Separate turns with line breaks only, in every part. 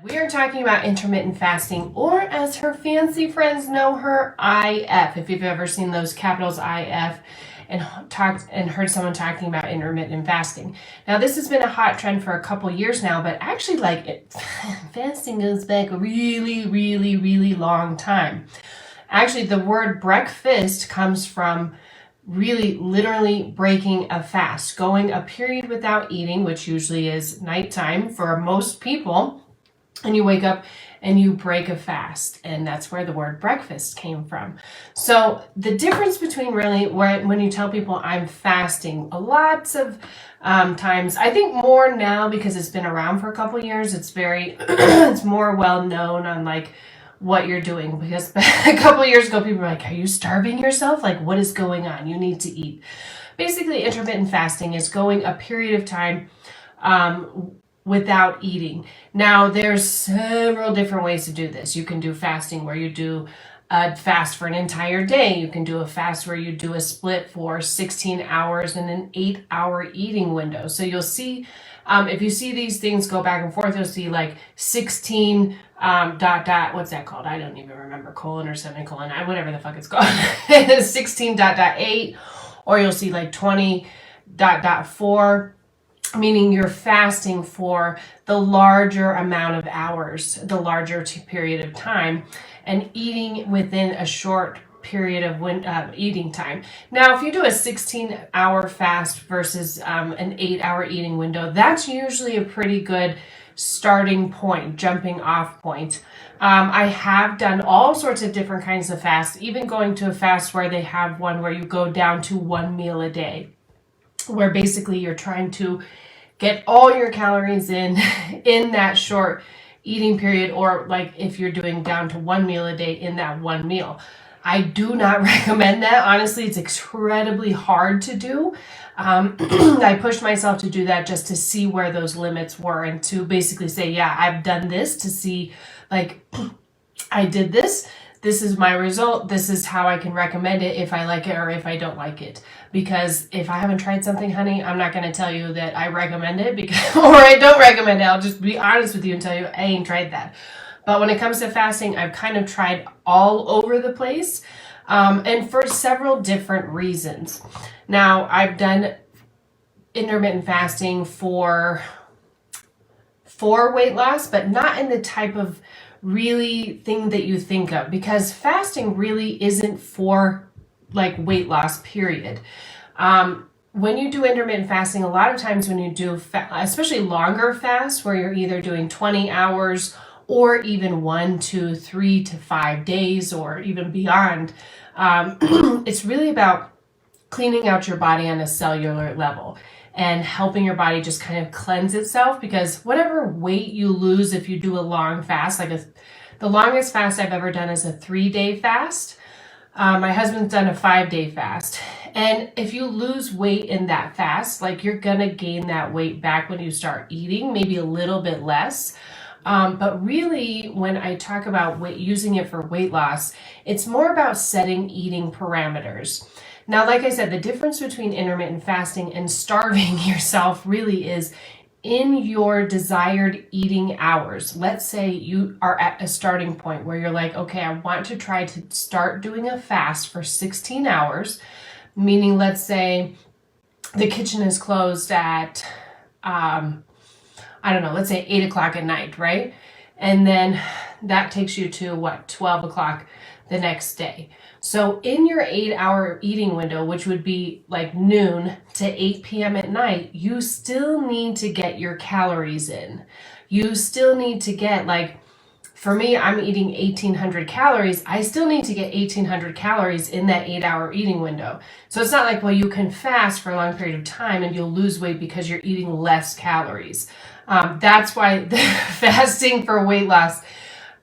We are talking about intermittent fasting, or as her fancy friends know her, IF. If you've ever seen those capitals IF and heard someone talking about intermittent fasting. Now, this has been a hot trend for a couple years now, but actually, fasting goes back a really, really, really long time. Actually, the word breakfast comes from really literally breaking a fast, going a period without eating, which usually is nighttime for most people. And you wake up and you break a fast, and that's where the word breakfast came from. So the difference between really when you tell people I'm fasting, lots of times, I think more now because it's been around for a couple of years, it's very it's more well known on like what you're doing, because a couple of years ago people were like, are you starving yourself? Like, what is going on? You need to eat. Basically, intermittent fasting is going a period of time without eating. Now, there's several different ways to do this. You can do fasting where you do a fast for an entire day. You can do a fast where you do a split for 16 hours and an 8-hour eating window. So you'll see, if you see these things go back and forth, you'll see like 16 what's that called? I don't even remember, colon or semicolon, whatever the fuck it's called. 16.8, or you'll see like 20.4. meaning you're fasting for the larger amount of hours, the larger period of time, and eating within a short period of eating time. Now, if you do a 16-hour fast versus an 8-hour eating window, that's usually a pretty good starting point, jumping off point. I have done all sorts of different kinds of fasts, even going to a fast where they have one where you go down to one meal a day, where basically you're trying to get all your calories in that short eating period, or like if you're doing down to one meal a day in that one meal. I do not recommend that. Honestly, it's incredibly hard to do. I pushed myself to do that just to see where those limits were, and to basically say, yeah, I've done this to see, like, I did this. This is my result. This is how I can recommend it if I like it or if I don't like it. Because if I haven't tried something, honey, I'm not going to tell you that I recommend it or I don't recommend it. I'll just be honest with you and tell you I ain't tried that. But when it comes to fasting, I've kind of tried all over the place, and for several different reasons. Now, I've done intermittent fasting for weight loss, but not in the type of really thing that you think of, because fasting really isn't for like weight loss, period. When you do intermittent fasting, a lot of times when you do, especially longer fasts where you're either doing 20 hours or even 1 to 3 to 5 days or even beyond, it's really about cleaning out your body on a cellular level and helping your body just kind of cleanse itself, because whatever weight you lose if you do a long fast, the longest fast I've ever done is a 3-day fast. My husband's done a 5-day fast. And if you lose weight in that fast, like, you're gonna gain that weight back when you start eating, maybe a little bit less. But really, when I talk about using it for weight loss, it's more about setting eating parameters. Now, like I said, the difference between intermittent fasting and starving yourself really is in your desired eating hours. Let's say you are at a starting point where you're like, okay, I want to try to start doing a fast for 16 hours, meaning let's say the kitchen is closed at, let's say 8 o'clock at night, right? And then that takes you to 12 o'clock the next day. So in your 8-hour eating window, which would be like noon to 8 p.m. at night, you still need to get your calories in. You still need to get, like, for me, I'm eating 1,800 calories. I still need to get 1,800 calories in that 8-hour eating window. So it's not like, well, you can fast for a long period of time and you'll lose weight because you're eating less calories. That's why the fasting for weight loss,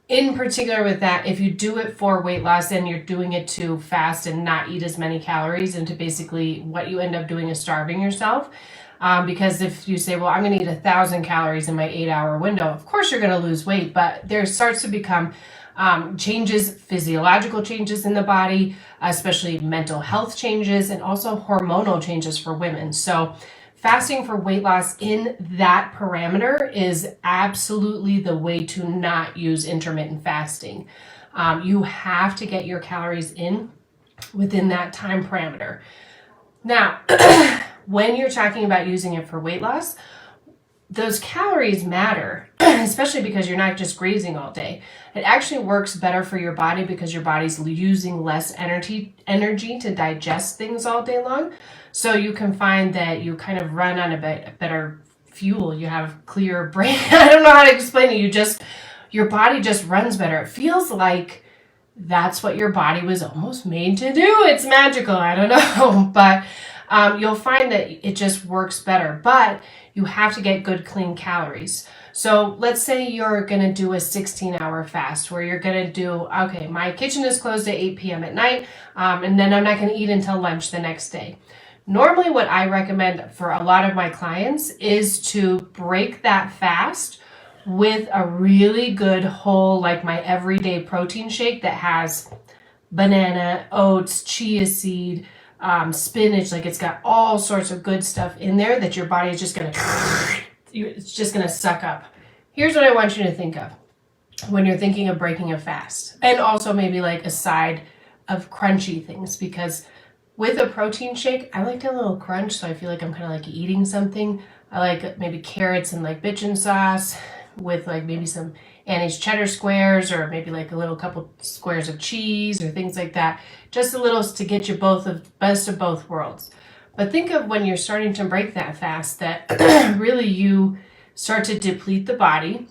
in particular with that, if you do it for weight loss and you're doing it to fast and not eat as many calories, and to basically what you end up doing is starving yourself. Because if you say, well, I'm going to eat 1,000 calories in my 8-hour window, of course you're going to lose weight, but there starts to become changes, physiological changes in the body, especially mental health changes, and also hormonal changes for women. So fasting for weight loss in that parameter is absolutely the way to not use intermittent fasting. You have to get your calories in within that time parameter. Now, when you're talking about using it for weight loss, those calories matter, especially because you're not just grazing all day. It actually works better for your body because your body's using less energy to digest things all day long. So you can find that you kind of run on a better fuel. You have clearer brain. I don't know how to explain it. Your body just runs better. It feels like that's what your body was almost made to do. It's magical. I don't know. But you'll find that it just works better. But you have to get good, clean calories. So let's say you're going to do a 16-hour fast where you're going to do, okay, my kitchen is closed at 8 p.m. at night, and then I'm not going to eat until lunch the next day. Normally, what I recommend for a lot of my clients is to break that fast with a really good whole, like my everyday protein shake that has banana, oats, chia seed, spinach. Like it's got all sorts of good stuff in there that your body is just going to, it's just going to suck up. Here's what I want you to think of when you're thinking of breaking a fast, and also maybe like a side of crunchy things, because with a protein shake, I like a little crunch, so I feel like I'm kind of like eating something. I like maybe carrots and like bitchin sauce with like maybe some Annie's cheddar squares, or maybe like a little couple squares of cheese or things like that. Just a little to get you best of both worlds. But think of when you're starting to break that fast, that really you start to deplete the body.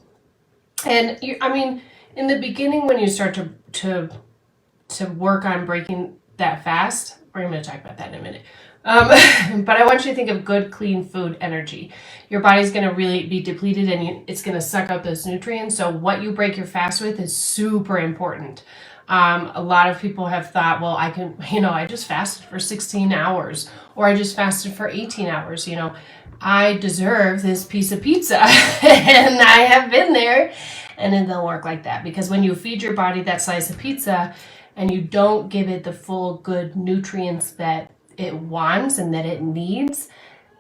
And in the beginning, when you start to work on breaking that fast, we're going to talk about that in a minute. But I want you to think of good, clean food energy. Your body's going to really be depleted, and it's going to suck up those nutrients. So what you break your fast with is super important. A lot of people have thought, well, I just fasted for 16 hours, or I just fasted for 18 hours. I deserve this piece of pizza. And I have been there, and it don't work like that, because when you feed your body that slice of pizza and you don't give it the full good nutrients that it wants and that it needs,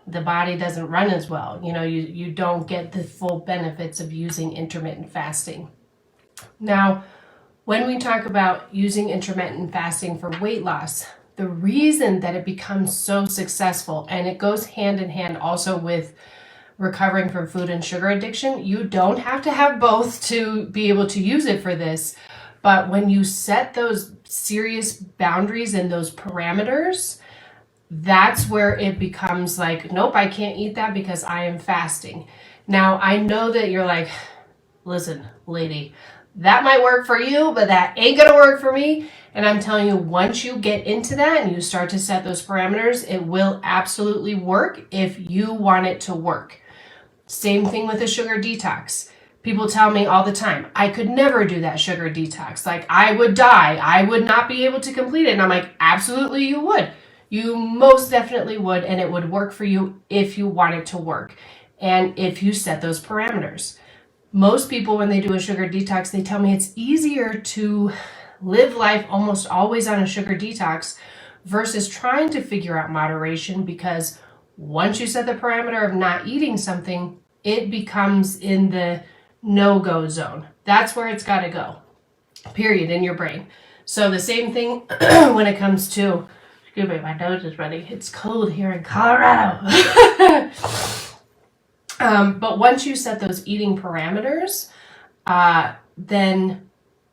the body doesn't run as well. You don't get the full benefits of using intermittent fasting. Now, when we talk about using intermittent fasting for weight loss, the reason that it becomes so successful, and it goes hand in hand also with recovering from food and sugar addiction, you don't have to have both to be able to use it for this. But when you set those serious boundaries and those parameters, that's where it becomes like, nope, I can't eat that because I am fasting. Now, I know that you're like, listen, lady, that might work for you, but that ain't going to work for me. And I'm telling you, once you get into that and you start to set those parameters, it will absolutely work if you want it to work. Same thing with a sugar detox. People tell me all the time, I could never do that sugar detox. Like, I would die. I would not be able to complete it. And I'm like, absolutely you would. You most definitely would, and it would work for you if you want it to work and if you set those parameters. Most people, when they do a sugar detox, they tell me it's easier to live life almost always on a sugar detox versus trying to figure out moderation, because once you set the parameter of not eating something, it becomes in the no-go zone. That's where it's got to go, period, in your brain. So the same thing when it comes to, excuse me, my nose is running. It's cold here in Colorado. But once you set those eating parameters, then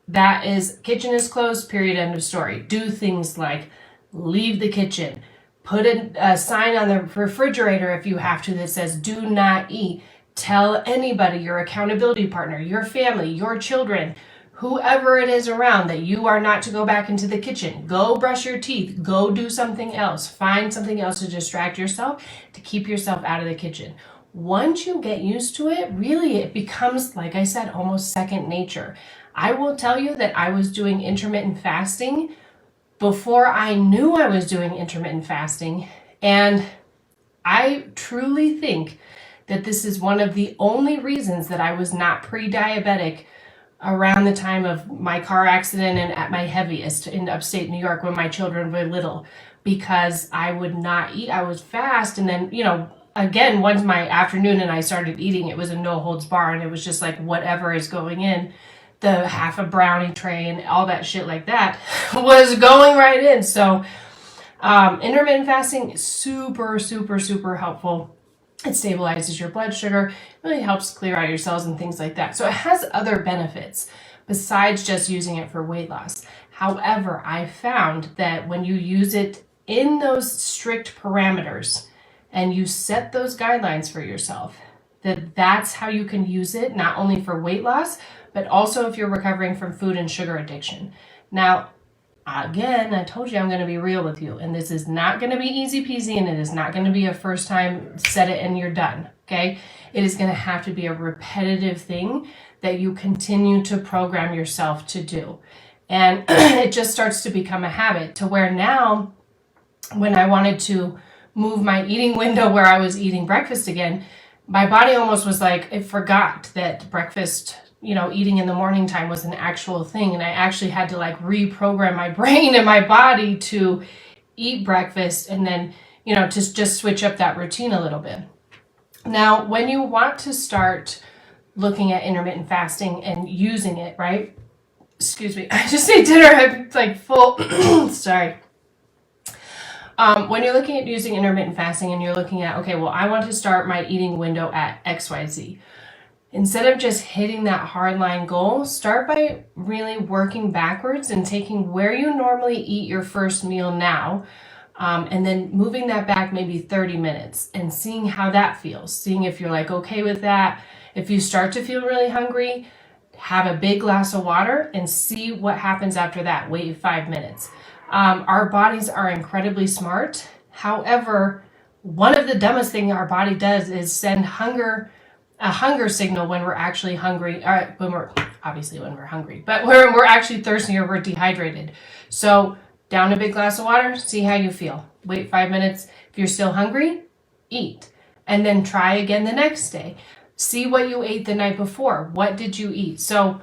that is, kitchen is closed, period, end of story. Do things like leave the kitchen, put a sign on the refrigerator if you have to that says do not eat. Tell anybody, your accountability partner, your family, your children, whoever it is around, that you are not to go back into the kitchen. Go brush your teeth. Go do something else. Find something else to distract yourself, to keep yourself out of the kitchen. Once you get used to it, really it becomes, like I said, almost second nature. I will tell you that I was doing intermittent fasting before I knew I was doing intermittent fasting. And I truly think that this is one of the only reasons that I was not pre-diabetic around the time of my car accident and at my heaviest in upstate New York when my children were little, because I would not eat. I was fast, and then, again, once my afternoon and I started eating, it was a no holds bar, and it was just like whatever is going in, the half a brownie tray and all that shit like that was going right in. So intermittent fasting is super, super, super helpful. It stabilizes your blood sugar, really helps clear out your cells and things like that. So it has other benefits besides just using it for weight loss. However, I found that when you use it in those strict parameters and you set those guidelines for yourself, that's how you can use it, not only for weight loss, but also if you're recovering from food and sugar addiction. Now, again, I told you I'm going to be real with you, and this is not going to be easy peasy, and it is not going to be a first time set it and you're done, okay? It is going to have to be a repetitive thing that you continue to program yourself to do. And it just starts to become a habit to where now, when I wanted to move my eating window where I was eating breakfast again, my body almost was like, it forgot that breakfast, eating in the morning time was an actual thing. And I actually had to like reprogram my brain and my body to eat breakfast and then, to just switch up that routine a little bit. Now, when you want to start looking at intermittent fasting and using it, right? Excuse me, I just ate dinner, I'm like full, sorry. When you're looking at using intermittent fasting and you're looking at, okay, well, I want to start my eating window at XYZ. Instead of just hitting that hardline goal, start by really working backwards and taking where you normally eat your first meal now, and then moving that back maybe 30 minutes and seeing how that feels, seeing if you're like okay with that. If you start to feel really hungry, have a big glass of water and see what happens after that. Wait 5 minutes. Our bodies are incredibly smart. However, one of the dumbest things our body does is send a hunger signal when we're actually hungry, or when we're hungry, but when we're actually thirsty or we're dehydrated. So down a big glass of water, see how you feel. Wait 5 minutes. If you're still hungry, eat. And then try again the next day. See what you ate the night before. What did you eat? So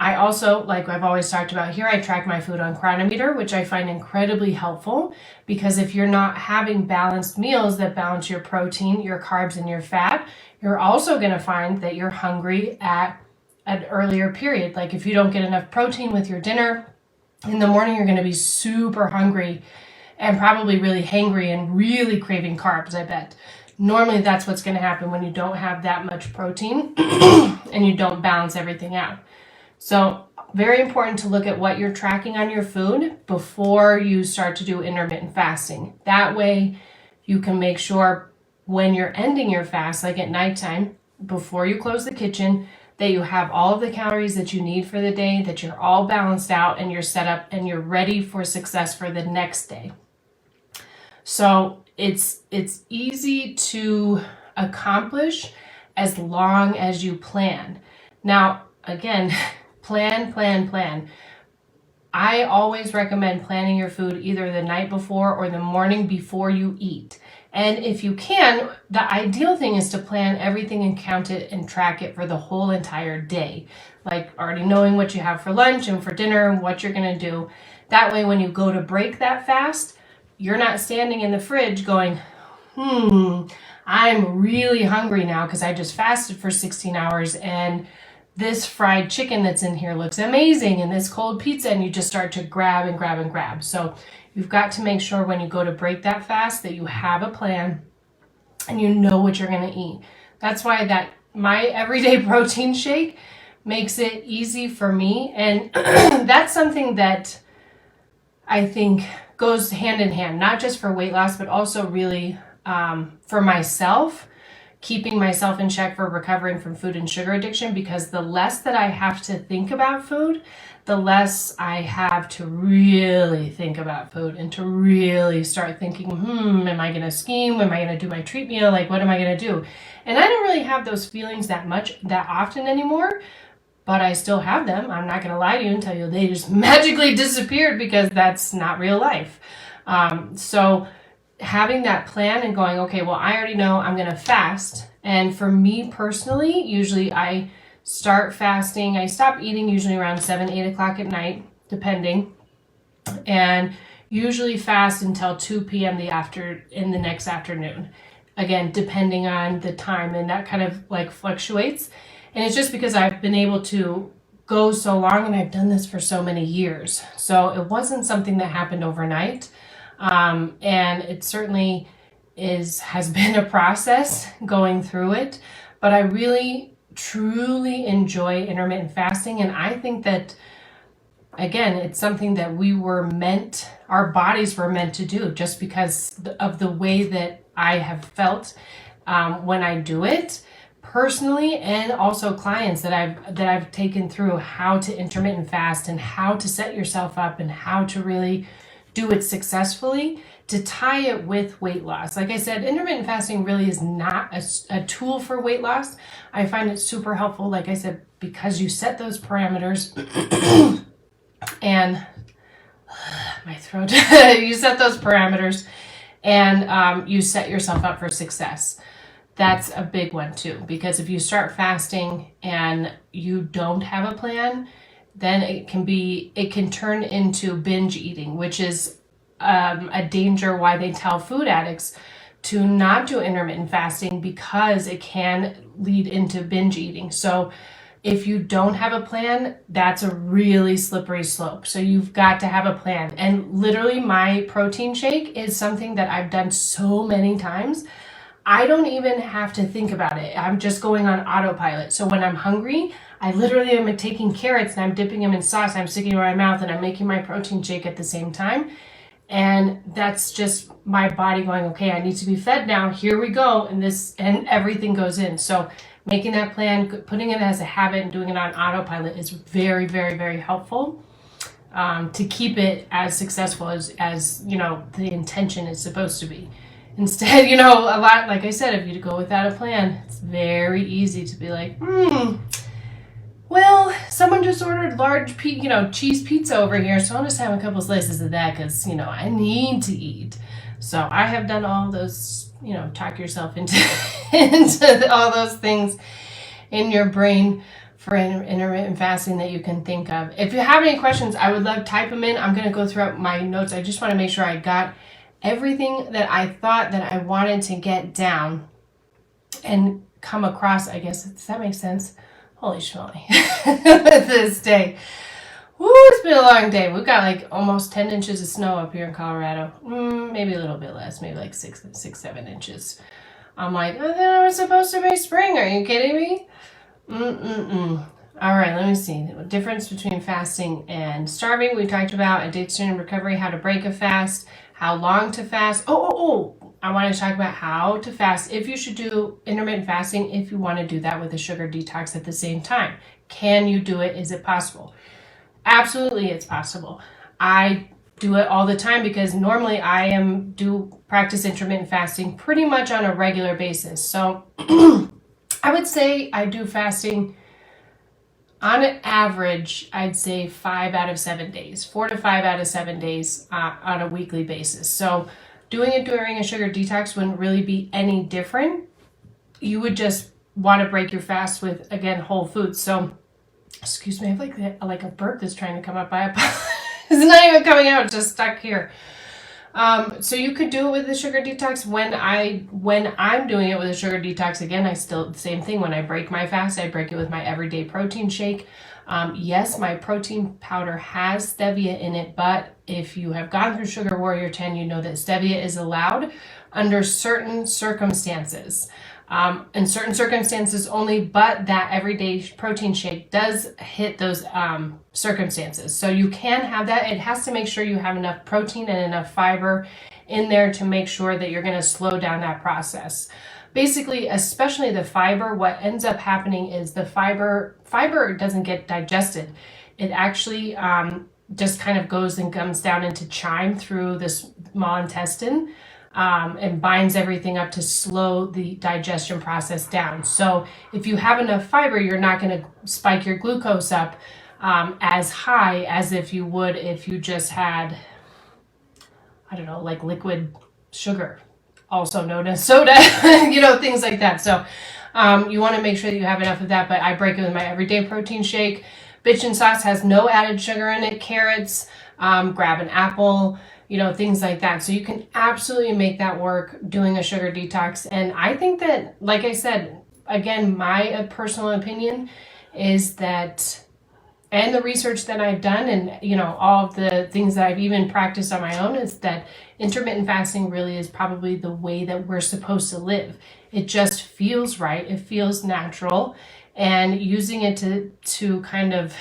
I also, like I've always talked about here, I track my food on Chronometer, which I find incredibly helpful because if you're not having balanced meals that balance your protein, your carbs, and your fat, you're also going to find that you're hungry at an earlier period. Like if you don't get enough protein with your dinner in the morning, you're going to be super hungry and probably really hangry and really craving carbs, I bet. Normally that's what's going to happen when you don't have that much protein and you don't balance everything out. So very important to look at what you're tracking on your food before you start to do intermittent fasting. That way you can make sure when you're ending your fast, like at nighttime, before you close the kitchen, that you have all of the calories that you need for the day, that you're all balanced out and you're set up and you're ready for success for the next day. So it's easy to accomplish as long as you plan. Now, again, plan. I always recommend planning your food either the night before or the morning before you eat. And if you can, the ideal thing is to plan everything and count it and track it for the whole entire day. Like already knowing what you have for lunch and for dinner and what you're going to do. That way, when you go to break that fast, you're not standing in the fridge going, I'm really hungry now because I just fasted for 16 hours and this fried chicken that's in here looks amazing and this cold pizza, and you just start to grab and grab and grab. So you've got to make sure when you go to break that fast that you have a plan and you know what you're going to eat. That's why my everyday protein shake makes it easy for me. And that's something that I think goes hand in hand, not just for weight loss, but also really for myself, keeping myself in check for recovering from food and sugar addiction, because the less that I have to think about food, the less I have to really think about food and to really start thinking, am I going to scheme? Am I going to do my treat meal? Like, what am I going to do? And I don't really have those feelings that often anymore, but I still have them. I'm not going to lie to you and tell you they just magically disappeared, because that's not real life. So having that plan and going, okay, well, I already know I'm going to fast. And for me personally, usually I start fasting. I stop eating usually around 7, 8 o'clock at night, depending. And usually fast until 2 p.m. in the next afternoon. again, depending on the time, and that kind of like fluctuates. And it's just because I've been able to go so long and I've done this for so many years. So it wasn't something that happened overnight. And it certainly has been a process going through it, but I really truly enjoy intermittent fasting. And I think that, again, it's something that our bodies were meant to do, just because of the way that I have felt when I do it personally, and also clients that I've taken through how to intermittent fast and how to set yourself up and how to really do it successfully, to tie it with weight loss. Like I said, intermittent fasting really is not a tool for weight loss. I find it super helpful, like I said, because you set those parameters and my throat, you set those parameters and you set yourself up for success. That's a big one too, because if you start fasting and you don't have a plan, then it can turn into binge eating, which is a danger why they tell food addicts to not do intermittent fasting, because it can lead into binge eating. So if you don't have a plan, that's a really slippery slope. So you've got to have a plan. And literally, my protein shake is something that I've done so many times. I don't even have to think about it. I'm just going on autopilot. So when I'm hungry, I literally am taking carrots and I'm dipping them in sauce. I'm sticking it in my mouth and I'm making my protein shake at the same time. And that's just my body going, okay, I need to be fed now. Here we go. And everything goes in. So making that plan, putting it as a habit and doing it on autopilot is very, very, very helpful to keep it as successful as the intention is supposed to be. Instead, a lot, like I said, if you go without a plan, it's very easy to be like, well, someone just ordered large, cheese pizza over here, so I'll just have a couple slices of that because, I need to eat. So I have done all those, talk yourself into, into all those things in your brain for intermittent fasting that you can think of. If you have any questions, I would love to type them in. I'm going to go through my notes. I just want to make sure I got everything that I thought that I wanted to get down and come across, I guess. Does that make sense? Holy schmoly. This day. Woo, it's been a long day. We've got like almost 10 inches of snow up here in Colorado. Maybe a little bit less, maybe like 7 inches. I'm like, I thought it was supposed to be spring. Are you kidding me? All right, let me see. The difference between fasting and starving. We talked about addiction and recovery, how to break a fast, how long to fast. I want to talk about how to fast, if you should do intermittent fasting, if you want to do that with a sugar detox at the same time. Can you do it? Is it possible? Absolutely, it's possible. I do it all the time because normally I do practice intermittent fasting pretty much on a regular basis. So I would say I do fasting on an average, I'd say 5 out of 7 days, 4 to 5 out of 7 days on a weekly basis. So doing it during a sugar detox wouldn't really be any different. You would just want to break your fast with, again, whole foods. So, excuse me, I have like a burp that's trying to come up. It's not even coming out, it's just stuck here. So you could do it with the sugar detox. When I'm doing it with a sugar detox, again, the same thing. When I break my fast, I break it with my everyday protein shake. Yes, my protein powder has stevia in it, but if you have gone through Sugar Warrior 10, you know that stevia is allowed under certain circumstances. In certain circumstances only, but that everyday protein shake does hit those circumstances. So you can have that. It has to make sure you have enough protein and enough fiber in there to make sure that you're going to slow down that process. Basically, especially the fiber, what ends up happening is the fiber doesn't get digested. It actually just kind of goes and comes down into chyme through the small intestine. And binds everything up to slow the digestion process down. So if you have enough fiber, you're not going to spike your glucose up as high as if you would if you just had, I don't know, like liquid sugar, also known as soda, things like that. So you want to make sure that you have enough of that, but I break it with my everyday protein shake. Bitchin' sauce has no added sugar in it. Carrots, grab an apple, things like that. So you can absolutely make that work doing a sugar detox. And I think that, like I said, again, my personal opinion is that, and the research that I've done, and all of the things that I've even practiced on my own, is that intermittent fasting really is probably the way that we're supposed to live. It just feels right. It feels natural. And using it to kind of,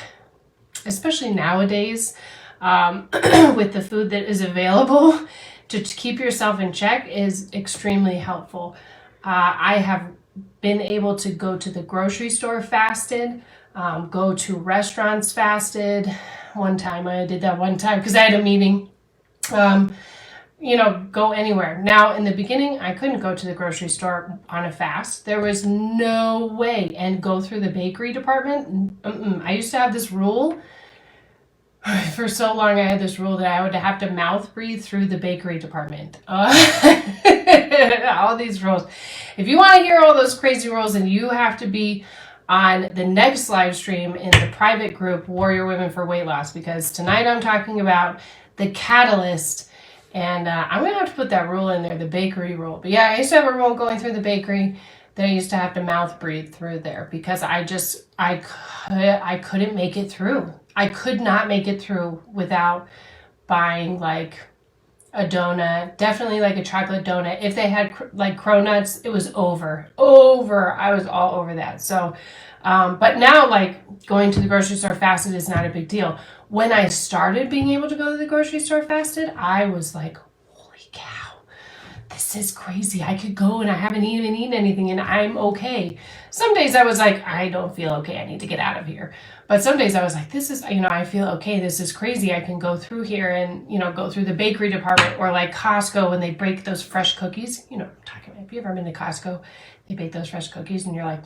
especially nowadays, with the food that is available, to keep yourself in check is extremely helpful. I have been able to go to the grocery store fasted, go to restaurants fasted. One time I did that because I had a meeting. Go anywhere. Now, in the beginning, I couldn't go to the grocery store on a fast. There was no way. And go through the bakery department. I used to have this rule. For so long, I had this rule that I would have to mouth breathe through the bakery department. All these rules. If you want to hear all those crazy rules, then you have to be on the next live stream in the private group, Warrior Women for Weight Loss, because tonight I'm talking about the catalyst. And I'm going to have to put that rule in there, the bakery rule. But yeah, I used to have a rule going through the bakery that I used to have to mouth breathe through there because I couldn't make it through. I could not make it through without buying like a donut, definitely like a chocolate donut. If they had like cronuts, it was over. I was all over that. So, but now like going to the grocery store fasted is not a big deal. When I started being able to go to the grocery store fasted, I was like, holy cow, this is crazy. I could go and I haven't even eaten anything and I'm okay. Some days I was like, I don't feel okay. I need to get out of here. But some days I was like, this is, I feel okay. This is crazy. I can go through here and, go through the bakery department or like Costco when they bake those fresh cookies. Have you ever been to Costco? They bake those fresh cookies and you're like,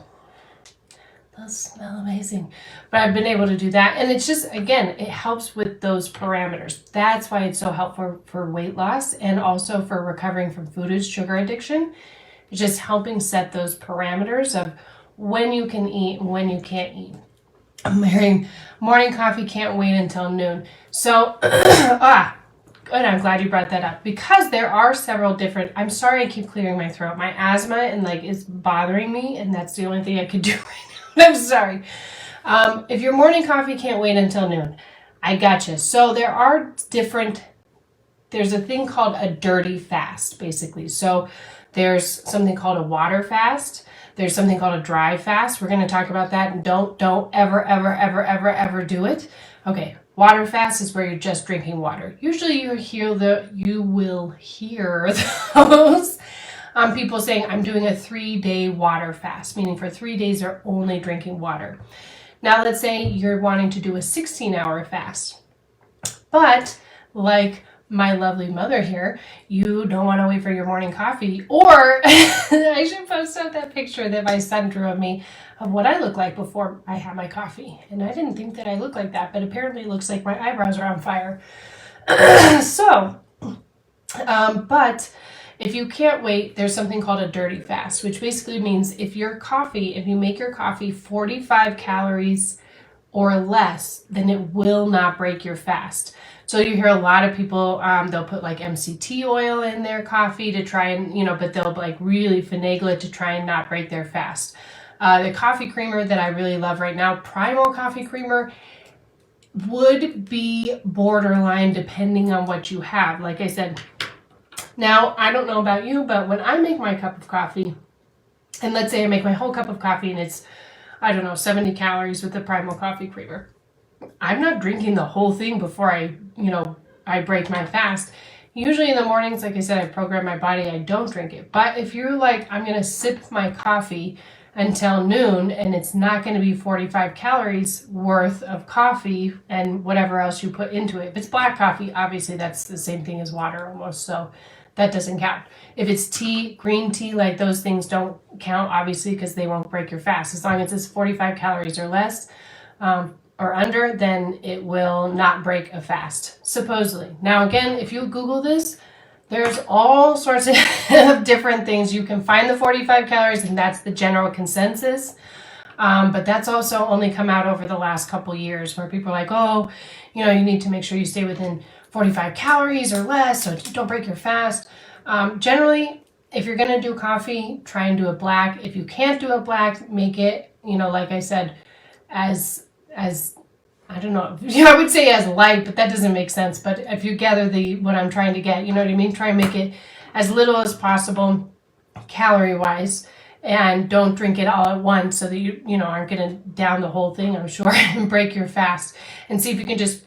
those smell amazing. But I've been able to do that. And it's just, again, it helps with those parameters. That's why it's so helpful for weight loss and also for recovering from food and sugar addiction. It's just helping set those parameters of when you can eat and when you can't eat. I'm hearing morning coffee can't wait until noon. So, good. I'm glad you brought that up because there are several different, I'm sorry I keep clearing my throat. My asthma and is bothering me and that's the only thing I could do right now. I'm sorry. If your morning coffee can't wait until noon, I gotcha. So there's a thing called a dirty fast, basically. So there's something called a water fast. There's something called a dry fast. We're going to talk about that and don't ever do it. Okay. Water fast is where you're just drinking water. Usually you will hear those people saying, I'm doing a 3-day water fast, meaning for 3 days they're only drinking water. Now let's say you're wanting to do a 16-hour fast. But like my lovely mother here, you don't want to wait for your morning coffee. Or I should post out that picture that my son drew of me of what I look like before I have my coffee. And I didn't think that I looked like that, but apparently it looks like my eyebrows are on fire. But if you can't wait, there's something called a dirty fast, which basically means if you make your coffee 45 calories or less, then it will not break your fast. So you hear a lot of people, they'll put like MCT oil in their coffee to try and, but they'll like really finagle it to try and not break their fast. The coffee creamer that I really love right now, Primal Coffee Creamer, would be borderline depending on what you have. Like I said, now I don't know about you, but when I make my cup of coffee, and let's say I make my whole cup of coffee and it's, 70 calories with the Primal Coffee Creamer. I'm not drinking the whole thing before I break my fast. Usually in the mornings, like I said, I program my body, I don't drink it. But if you're like, I'm going to sip my coffee until noon and it's not going to be 45 calories worth of coffee and whatever else you put into it. If it's black coffee, obviously that's the same thing as water almost. So that doesn't count. If it's tea, green tea, like those things don't count, obviously, because they won't break your fast. As long as it's 45 calories or less or under, then it will not break a fast, supposedly. Now, again, if you Google this, there's all sorts of different things. You can find the 45 calories, and that's the general consensus. But that's also only come out over the last couple years where people are like, oh, you need to make sure you stay within 45 calories or less, so don't break your fast. Generally, if you're going to do coffee, try and do it black. If you can't do it black, make it, like I said, as I don't know, I would say as light, but that doesn't make sense. But if you gather what I'm trying to get, you know what I mean? Try and make it as little as possible calorie-wise, and don't drink it all at once so that you aren't going to down the whole thing, I'm sure, and break your fast. And see if you can just,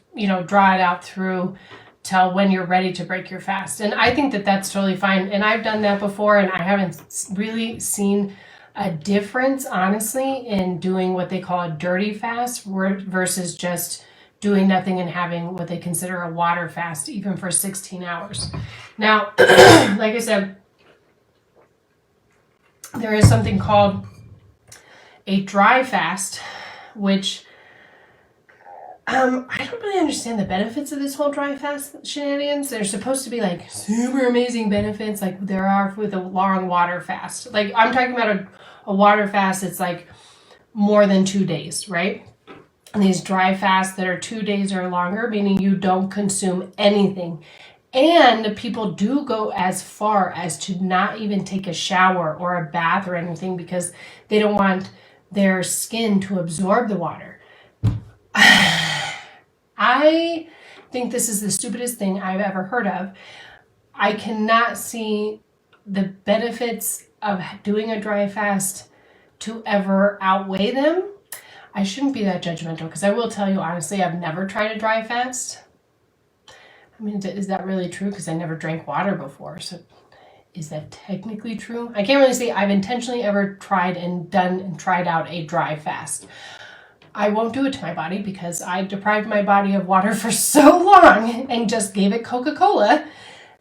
draw it out through till when you're ready to break your fast. And I think that that's totally fine. And I've done that before, and I haven't really seen a difference, honestly, in doing what they call a dirty fast versus just doing nothing and having what they consider a water fast, even for 16 hours. Now, like I said, there is something called a dry fast, which I don't really understand the benefits of this whole dry fast shenanigans. There's supposed to be like super amazing benefits like there are with a long water fast. Like I'm talking about a water fast that's like more than 2 days, right? And these dry fasts that are 2 days or longer, meaning you don't consume anything. And people do go as far as to not even take a shower or a bath or anything because they don't want their skin to absorb the water. I think this is the stupidest thing I've ever heard of. I cannot see the benefits of doing a dry fast to ever outweigh them. I shouldn't be that judgmental because I will tell you honestly, I've never tried a dry fast. I mean, is that really true? Because I never drank water before. So is that technically true? I can't really say I've intentionally ever tried out a dry fast. I won't do it to my body because I deprived my body of water for so long and just gave it Coca-Cola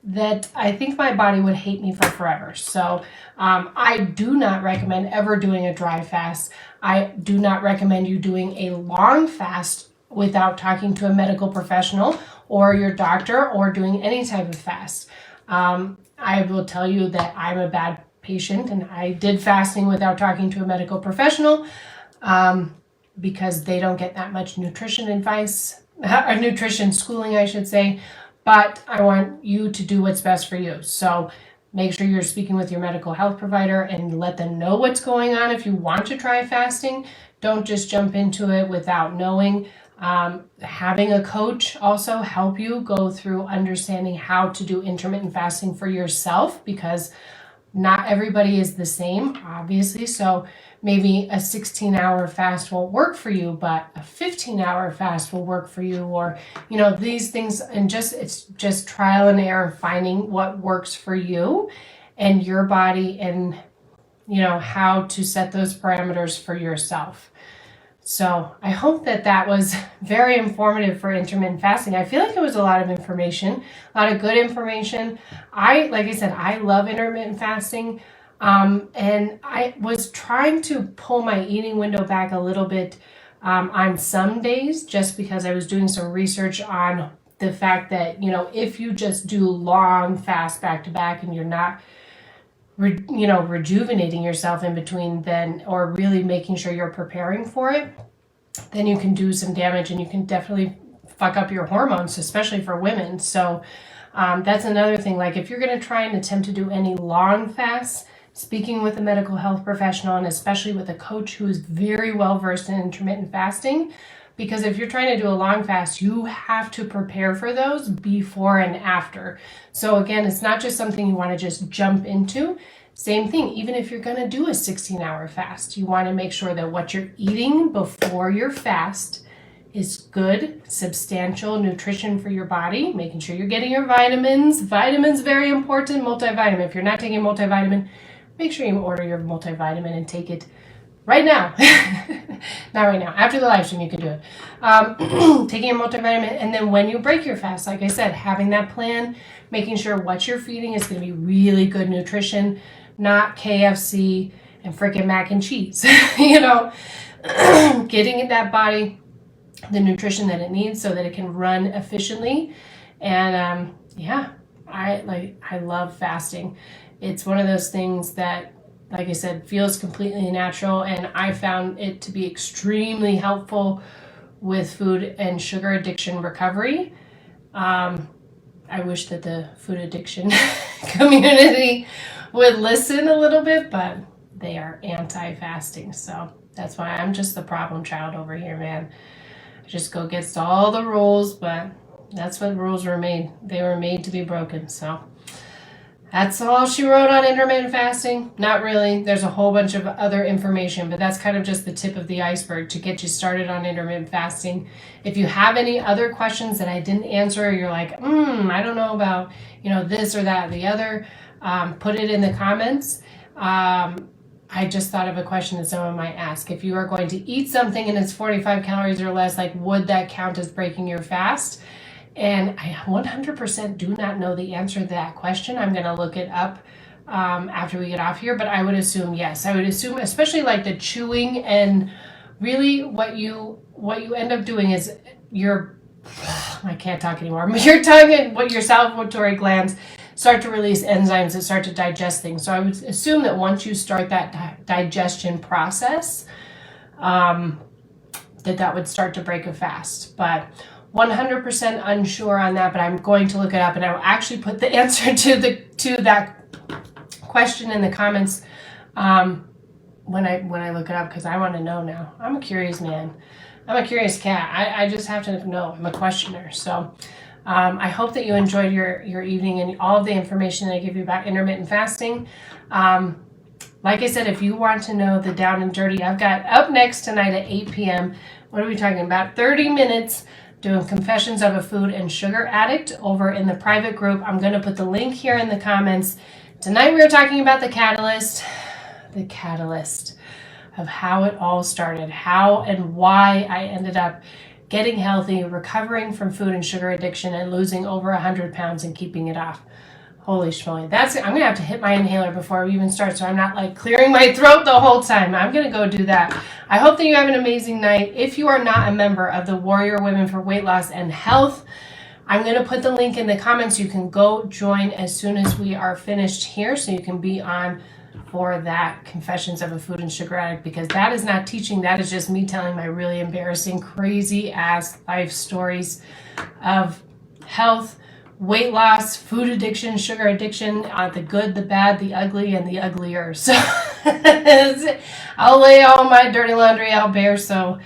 that I think my body would hate me for forever. So I do not recommend ever doing a dry fast. I do not recommend you doing a long fast without talking to a medical professional or your doctor or doing any type of fast. I will tell you that I'm a bad patient and I did fasting without talking to a medical professional. Because they don't get that much nutrition advice, or nutrition schooling, I should say. But I want you to do what's best for you. So make sure you're speaking with your medical health provider and let them know what's going on. If you want to try fasting, don't just jump into it without knowing. Having a coach also help you go through understanding how to do intermittent fasting for yourself because not everybody is the same, obviously. So maybe a 16-hour fast won't work for you, but a 15-hour fast will work for you. Or, these things, and it's just trial and error, finding what works for you and your body and, how to set those parameters for yourself. So I hope that was very informative for intermittent fasting. I feel like it was a lot of information, a lot of good information. Like I said, I love intermittent fasting. And I was trying to pull my eating window back a little bit on some days just because I was doing some research on the fact that, if you just do long fast back to back and you're not rejuvenating yourself in between then, or really making sure you're preparing for it, then you can do some damage and you can definitely fuck up your hormones, especially for women. So that's another thing. Like if you're going to try and attempt to do any long fasts, speaking with a medical health professional and especially with a coach who is very well versed in intermittent fasting, because if you're trying to do a long fast, you have to prepare for those before and after. So again, it's not just something you want to just jump into. Same thing, even if you're going to do a 16-hour fast, you want to make sure that what you're eating before your fast is good, substantial nutrition for your body, making sure you're getting your vitamins. Vitamins, very important, multivitamin. If you're not taking multivitamin, make sure you order your multivitamin and take it right now. Not right now. After the live stream, you can do it. Taking your multivitamin, and then when you break your fast, like I said, having that plan, making sure what you're feeding is going to be really good nutrition, not KFC and freaking mac and cheese. Getting that body the nutrition that it needs so that it can run efficiently. And I love fasting. It's one of those things that, like I said, feels completely natural, and I found it to be extremely helpful with food and sugar addiction recovery. I wish that the food addiction community would listen a little bit, but they are anti-fasting. So that's why I'm just the problem child over here, man. I just go against all the rules, but that's what rules were made. They were made to be broken. So that's all she wrote on intermittent fasting. Not really. There's a whole bunch of other information, but that's kind of just the tip of the iceberg to get you started on intermittent fasting. If you have any other questions that I didn't answer, or you're like, I don't know about, this or that or the other, put it in the comments. I just thought of a question that someone might ask. If you are going to eat something and it's 45 calories or less, like, would that count as breaking your fast? And I 100% do not know the answer to that question. I'm going to look it up after we get off here, but I would assume yes. I would assume, especially like the chewing, and really what you end up doing is I can't talk anymore. Your tongue and your salivatory glands start to release enzymes that start to digest things. So I would assume that once you start that digestion process, that would start to break a fast. But 100% unsure on that, but I'm going to look it up, and I will actually put the answer to that question in the comments when I look it up, because I want to know now. I'm a curious man. I'm a curious cat. I just have to know. I'm a questioner. So I hope that you enjoyed your evening and all of the information that I give you about intermittent fasting. Like I said, if you want to know the down and dirty, I've got up next tonight at 8 p.m. What are we talking about? 30 minutes doing Confessions of a Food and Sugar Addict over in the private group. I'm going to put the link here in the comments. Tonight we are talking about the catalyst of how it all started, how and why I ended up getting healthy, recovering from food and sugar addiction, and losing over 100 pounds and keeping it off. Holy schmoly. I'm going to have to hit my inhaler before we even start, so I'm not like clearing my throat the whole time. I'm going to go do that. I hope that you have an amazing night. If you are not a member of the Warrior Women for Weight Loss and Health, I'm going to put the link in the comments. You can go join as soon as we are finished here, so you can be on for that Confessions of a Food and Sugar Addict, because that is not teaching. That is just me telling my really embarrassing, crazy ass life stories of health, weight loss, food addiction, sugar addiction, the good, the bad, the ugly, and the uglier. So I'll lay all my dirty laundry out bare so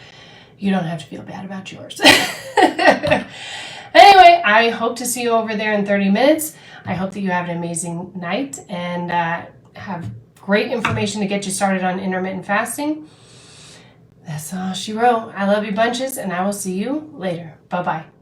you don't have to feel bad about yours. Anyway, I hope to see you over there in 30 minutes. I hope that you have an amazing night and have great information to get you started on intermittent fasting. That's all she wrote. I love you bunches, and I will see you later. Bye-bye.